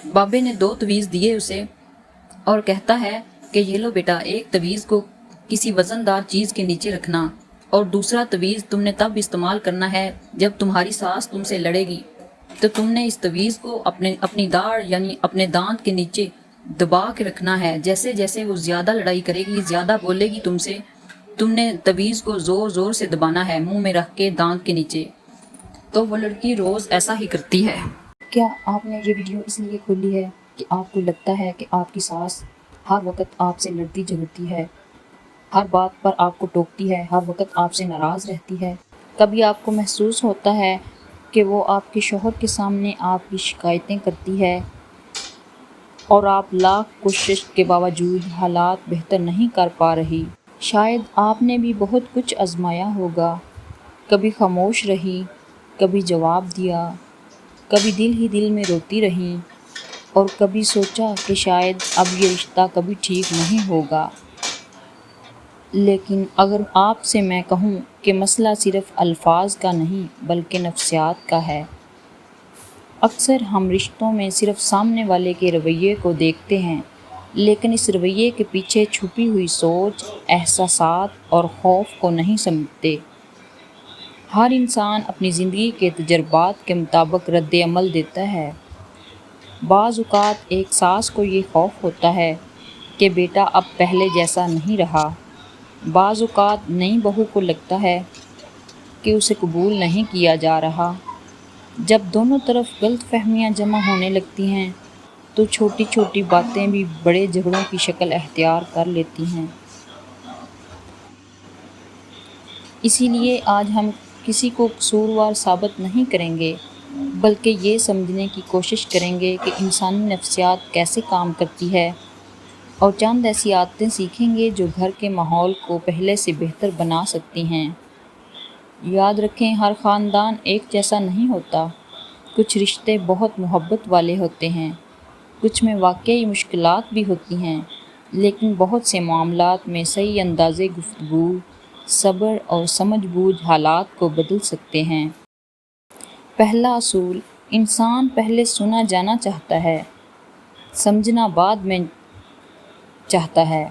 بابے نے 2 تویز دیے اسے اور کہتا ہے کہ یہ لو بیٹا، ایک تویز کو کسی وزندار چیز کے نیچے رکھنا اور دوسرا تویز تم نے تب استعمال کرنا ہے جب تمہاری ساس تم سے لڑے گی، تو تم نے اس تویز کو اپنی داڑھ یعنی اپنے دانت کے نیچے دبا کے رکھنا ہے۔ جیسے جیسے وہ زیادہ لڑائی کرے گی، زیادہ بولے گی تم سے، تم نے تویز کو زور زور سے دبانا ہے منہ میں رکھ کے دانت کے نیچے۔ تو وہ لڑکی روز ایسا ہی کرتی ہے۔ کیا آپ نے یہ ویڈیو اس لیے کھولی ہے کہ آپ کو لگتا ہے کہ آپ کی ساس ہر وقت آپ سے لڑتی جھگڑتی ہے، ہر بات پر آپ کو ٹوکتی ہے، ہر وقت آپ سے ناراض رہتی ہے؟ کبھی آپ کو محسوس ہوتا ہے کہ وہ آپ کے شوہر کے سامنے آپ کی شکایتیں کرتی ہے اور آپ لاکھ کوشش کے باوجود حالات بہتر نہیں کر پا رہی؟ شاید آپ نے بھی بہت کچھ آزمایا ہوگا، کبھی خاموش رہی، کبھی جواب دیا، کبھی دل ہی دل میں روتی رہیں اور کبھی سوچا کہ شاید اب یہ رشتہ کبھی ٹھیک نہیں ہوگا۔ لیکن اگر آپ سے میں کہوں کہ مسئلہ صرف الفاظ کا نہیں بلکہ نفسیات کا ہے۔ اکثر ہم رشتوں میں صرف سامنے والے کے رویے کو دیکھتے ہیں، لیکن اس رویے کے پیچھے چھپی ہوئی سوچ، احساسات اور خوف کو نہیں سمجھتے۔ ہر انسان اپنی زندگی کے تجربات کے مطابق رد عمل دیتا ہے۔ بعض اوقات ایک ساس کو یہ خوف ہوتا ہے کہ بیٹا اب پہلے جیسا نہیں رہا۔ بعض اوقات نئی بہو کو لگتا ہے کہ اسے قبول نہیں کیا جا رہا۔ جب دونوں طرف غلط فہمیاں جمع ہونے لگتی ہیں تو چھوٹی چھوٹی باتیں بھی بڑے جھگڑوں کی شکل اختیار کر لیتی ہیں۔ اسی لیے آج ہم کسی کو قصوروار ثابت نہیں کریں گے، بلکہ یہ سمجھنے کی کوشش کریں گے کہ انسانی نفسیات کیسے کام کرتی ہے، اور چند ایسی عادتیں سیکھیں گے جو گھر کے ماحول کو پہلے سے بہتر بنا سکتی ہیں۔ یاد رکھیں، ہر خاندان ایک جیسا نہیں ہوتا۔ کچھ رشتے بہت محبت والے ہوتے ہیں، کچھ میں واقعی مشکلات بھی ہوتی ہیں، لیکن بہت سے معاملات میں صحیح اندازے گفتگو، صبر اور سمجھ بوجھ حالات کو بدل سکتے ہیں۔ پہلا اصول: انسان پہلے سنا جانا چاہتا ہے، سمجھنا بعد میں چاہتا ہے۔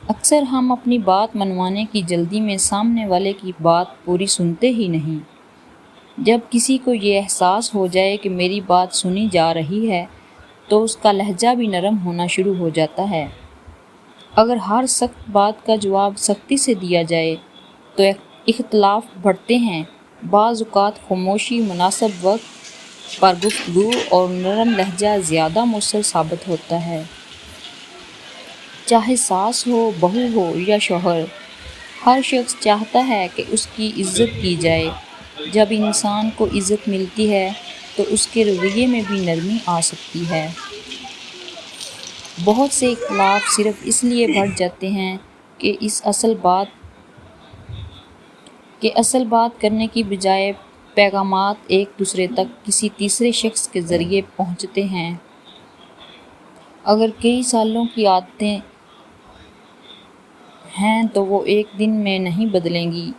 اکثر ہم اپنی بات منوانے کی جلدی میں سامنے والے کی بات پوری سنتے ہی نہیں۔ جب کسی کو یہ احساس ہو جائے کہ میری بات سنی جا رہی ہے تو اس کا لہجہ بھی نرم ہونا شروع ہو جاتا ہے۔ اگر ہر سخت بات کا جواب سختی سے دیا جائے تو اختلاف بڑھتے ہیں۔ بعض اوقات خاموشی، مناسب وقت پر گفتگو اور نرم لہجہ زیادہ مؤثر ثابت ہوتا ہے۔ چاہے ساس ہو، بہو ہو یا شوہر، ہر شخص چاہتا ہے کہ اس کی عزت کی جائے۔ جب انسان کو عزت ملتی ہے تو اس کے رویے میں بھی نرمی آ سکتی ہے۔ بہت سے اختلاف صرف اس لیے بڑھ جاتے ہیں کہ اصل بات کرنے کی بجائے پیغامات ایک دوسرے تک کسی تیسرے شخص کے ذریعے پہنچتے ہیں۔ اگر کئی سالوں کی عادتیں ہیں تو وہ ایک دن میں نہیں بدلیں گی۔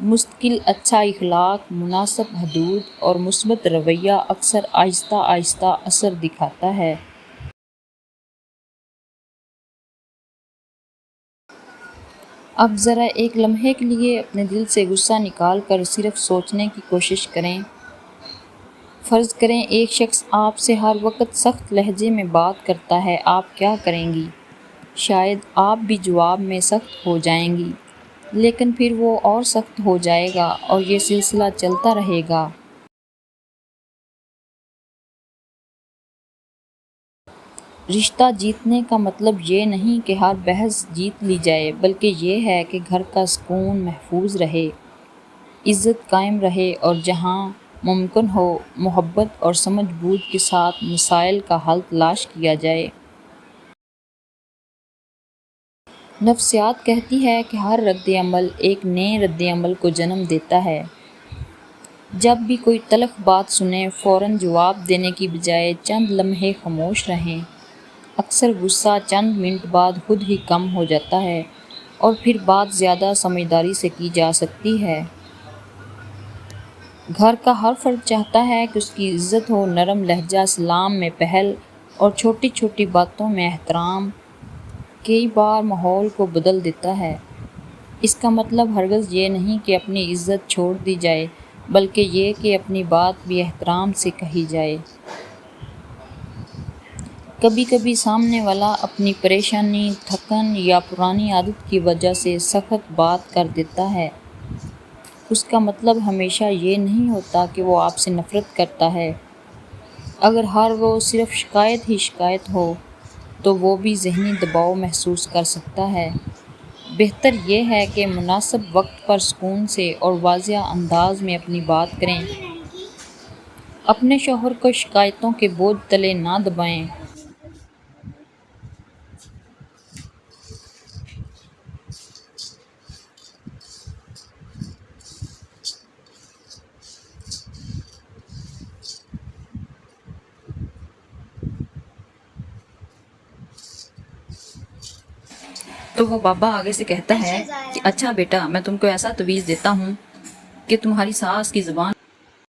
مستقل اچھا اخلاق، مناسب حدود اور مثبت رویہ اکثر آہستہ آہستہ اثر دکھاتا ہے۔ اب ذرا ایک لمحے کے لیے اپنے دل سے غصہ نکال کر صرف سوچنے کی کوشش کریں۔ فرض کریں ایک شخص آپ سے ہر وقت سخت لہجے میں بات کرتا ہے، آپ کیا کریں گی؟ شاید آپ بھی جواب میں سخت ہو جائیں گی، لیکن پھر وہ اور سخت ہو جائے گا اور یہ سلسلہ چلتا رہے گا۔ رشتہ جیتنے کا مطلب یہ نہیں کہ ہر بحث جیت لی جائے، بلکہ یہ ہے کہ گھر کا سکون محفوظ رہے، عزت قائم رہے اور جہاں ممکن ہو محبت اور سمجھ بوجھ کے ساتھ مسائل کا حل تلاش کیا جائے۔ نفسیات کہتی ہے کہ ہر رد عمل ایک نئے رد عمل کو جنم دیتا ہے۔ جب بھی کوئی تلخ بات سنیں، فوراً جواب دینے کی بجائے چند لمحے خاموش رہیں۔ اکثر غصہ چند منٹ بعد خود ہی کم ہو جاتا ہے اور پھر بات زیادہ سمجھداری سے کی جا سکتی ہے۔ گھر کا ہر فرد چاہتا ہے کہ اس کی عزت ہو، نرم لہجہ سلام میں پہل اور چھوٹی چھوٹی باتوں میں احترام کئی بار ماحول کو بدل دیتا ہے۔ اس کا مطلب ہرگز یہ نہیں کہ اپنی عزت چھوڑ دی جائے، بلکہ یہ کہ اپنی بات بھی احترام سے کہی جائے۔ کبھی کبھی سامنے والا اپنی پریشانی، تھکن یا پرانی عادت کی وجہ سے سخت بات کر دیتا ہے۔ اس کا مطلب ہمیشہ یہ نہیں ہوتا کہ وہ آپ سے نفرت کرتا ہے۔ اگر ہر روز صرف شکایت ہی شکایت ہو تو وہ بھی ذہنی دباؤ محسوس کر سکتا ہے۔ بہتر یہ ہے کہ مناسب وقت پر سکون سے اور واضح انداز میں اپنی بات کریں۔ اپنے شوہر کو شکایتوں کے بوجھ تلے نہ دبائیں۔ تو وہ بابا آگے سے کہتا ہے کہ اچھا بیٹا، میں تم کو ایسا تویز دیتا ہوں کہ تمہاری ساس کی زبان